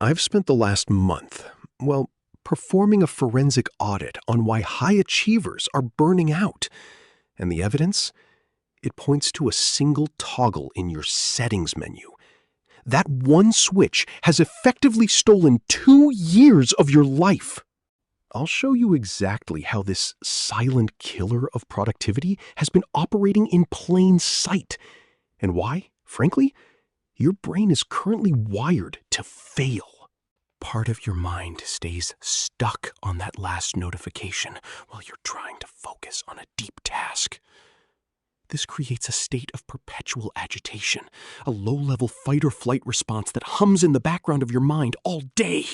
I've spent the last month, performing a forensic audit on why high achievers are burning out. And the evidence? It points to a single toggle in your settings menu. That one switch has effectively stolen 2 years of your life. I'll show you exactly how this silent killer of productivity has been operating in plain sight, and why, frankly, your brain is currently wired to fail. Part of your mind stays stuck on that last notification while you're trying to focus on a deep task. This creates a state of perpetual agitation, a low-level fight-or-flight response that hums in the background of your mind all day.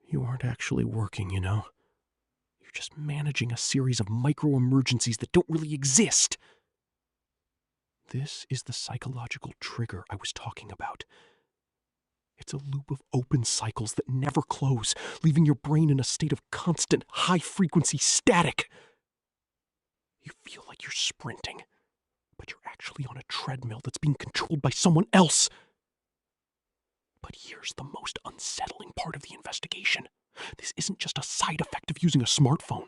You aren't actually working, you know. You're just managing a series of micro-emergencies that don't really exist. This is the psychological trigger I was talking about. It's a loop of open cycles that never close, leaving your brain in a state of constant, high-frequency static. You feel like you're sprinting, but you're actually on a treadmill that's being controlled by someone else. But here's the most unsettling part of the investigation. This isn't just a side effect of using a smartphone.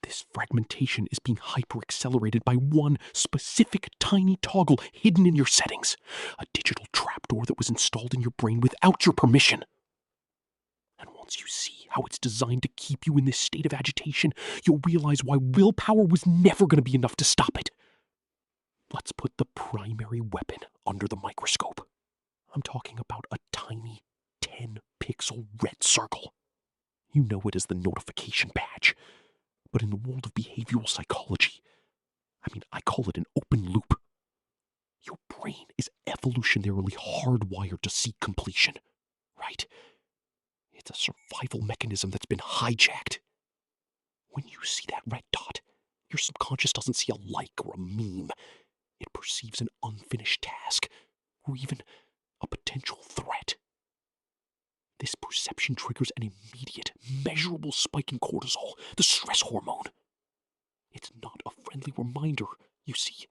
This fragmentation is being hyper-accelerated by one specific tiny toggle hidden in your settings, a digital trapdoor that was installed in your brain without your permission. And once you see how it's designed to keep you in this state of agitation, you'll realize why willpower was never going to be enough to stop it. Let's put the primary weapon under the microscope. I'm talking about a tiny 10-pixel red circle. You know it as the notification badge. But in the world of behavioral psychology, I call it an open loop. Your brain is evolutionarily hardwired to seek completion, right? It's a survival mechanism that's been hijacked. When you see that red dot, your subconscious doesn't see a like or a meme. It perceives an unfinished task, or even a potential threat. This perception triggers an immediate, measurable spike in cortisol, the stress hormone. It's not a friendly reminder, you see.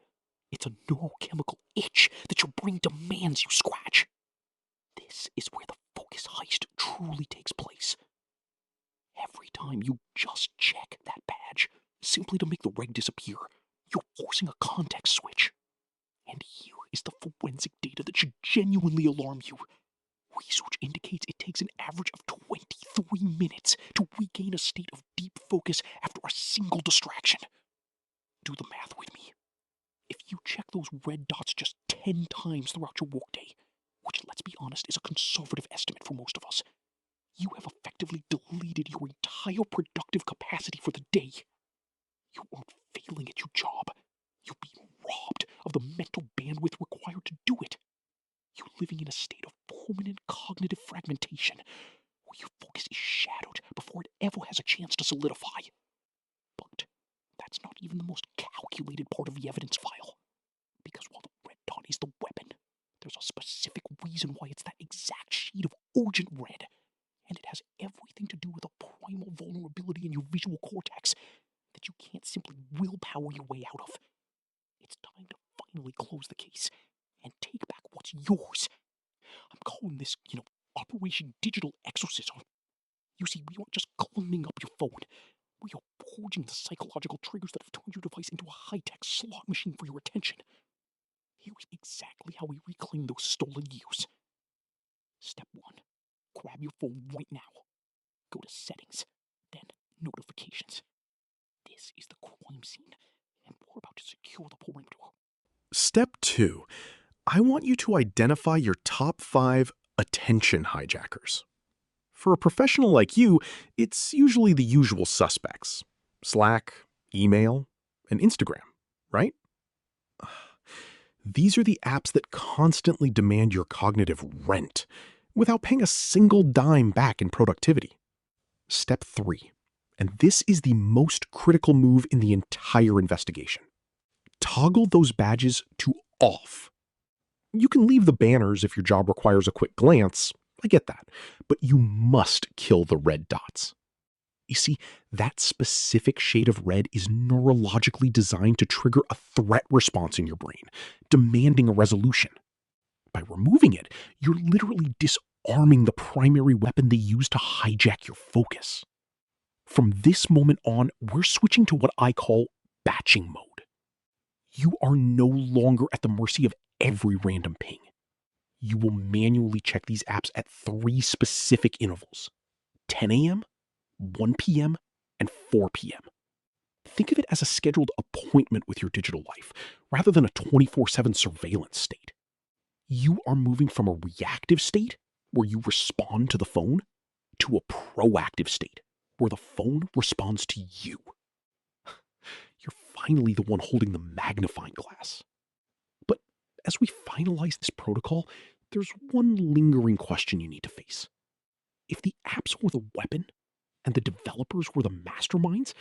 It's a neurochemical itch that your brain demands you scratch. This is where the focus heist truly takes place. Every time you just check that badge, simply to make the red disappear, you're forcing a context switch. And here is the forensic data that should genuinely alarm you. Research indicates it takes an average of 23 minutes to regain a state of deep focus after a single distraction. Do the math with me. If you check those red dots just 10 times throughout your workday, which, let's be honest, is a conservative estimate for most of us, you have effectively deleted your entire productive capacity for the day. You aren't failing at your job. You're being robbed of the mental bandwidth required to do it. You're living in a state of permanent cognitive fragmentation, where your focus is shadowed before it ever has a chance to solidify. But that's not even the most calculated part of the evidence file. Because while the red dot is the weapon, there's a specific reason why it's that exact shade of urgent red. And it has everything to do with a primal vulnerability in your visual cortex that you can't simply willpower your way out of. It's time to finally close the case and take back what's yours. I'm calling this, Operation Digital Exorcism. You see, we aren't just cleaning up your phone. We are purging the psychological triggers that have turned your device into a high-tech slot machine for your attention. Here's exactly how we reclaim those stolen years. Step 1. Grab your phone right now. Go to Settings, then Notifications. This is the crime scene, and we're about to secure the perimeter. Step 2. I want you to identify your top 5 attention hijackers. For a professional like you, it's usually the usual suspects. Slack, email, and Instagram, right? These are the apps that constantly demand your cognitive rent without paying a single dime back in productivity. Step 3, and this is the most critical move in the entire investigation. Toggle those badges to off. You can leave the banners if your job requires a quick glance. I get that. But you must kill the red dots. You see, that specific shade of red is neurologically designed to trigger a threat response in your brain, demanding a resolution. By removing it, you're literally disarming the primary weapon they use to hijack your focus. From this moment on, we're switching to what I call batching mode. You are no longer at the mercy of every random ping. You will manually check these apps at 3 specific intervals: 10 a.m., 1 p.m., and 4 p.m. Think of it as a scheduled appointment with your digital life, rather than a 24/7 surveillance state. You are moving from a reactive state, where you respond to the phone, to a proactive state, where the phone responds to you. You're finally the one holding the magnifying glass. But as we finalize this protocol, there's one lingering question you need to face. If the apps were the weapon and the developers were the masterminds,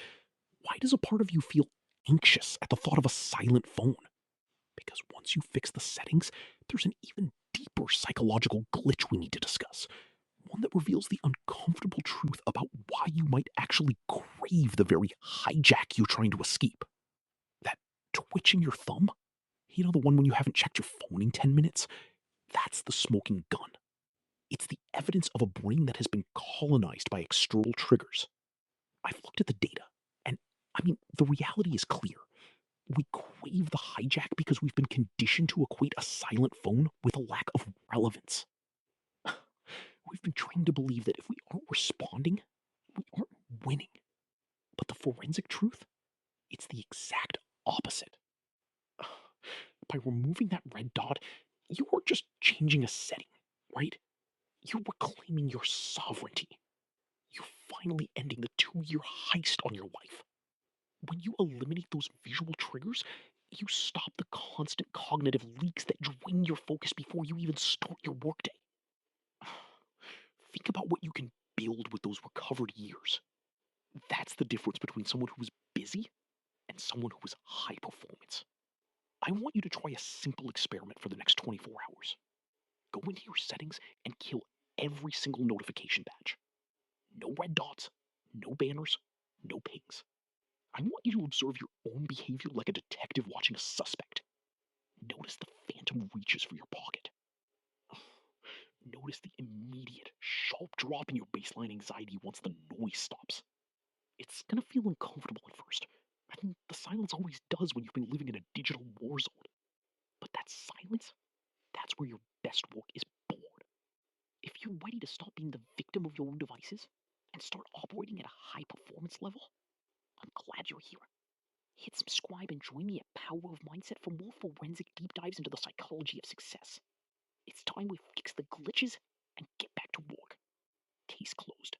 why does a part of you feel anxious at the thought of a silent phone? Because once you fix the settings, there's an even deeper psychological glitch we need to discuss. One that reveals the uncomfortable truth about why you might actually crave the very hijack you're trying to escape. That twitch in your thumb? You know, the one when you haven't checked your phone in 10 minutes? That's the smoking gun. It's the evidence of a brain that has been colonized by external triggers. I've looked at the data, and the reality is clear. We crave the hijack because we've been conditioned to equate a silent phone with a lack of relevance. We've been trained to believe that if we aren't responding, we aren't winning. But the forensic truth? It's the exact opposite. By removing that red dot, you are just changing a setting, right? You're reclaiming your sovereignty. You're finally ending the 2-year heist on your life. When you eliminate those visual triggers, you stop the constant cognitive leaks that drain your focus before you even start your workday. Think about what you can build with those recovered years. That's the difference between someone who is busy and someone who is high performance. I want you to try a simple experiment for the next 24 hours. Go into your settings and kill every single notification badge. No red dots, no banners, no pings. I want you to observe your own behavior like a detective watching a suspect. Notice the phantom reaches for your pocket. Notice the immediate, sharp drop in your baseline anxiety once the noise stops. It's gonna feel uncomfortable at first. The silence always does when you've been living in a digital war zone. But that silence, that's where your best work is born. If you're ready to stop being the victim of your own devices and start operating at a high performance level, I'm glad you're here. Hit subscribe and join me at Power of Mindset for more forensic deep dives into the psychology of success. It's time we fix the glitches and get back to work. Case closed.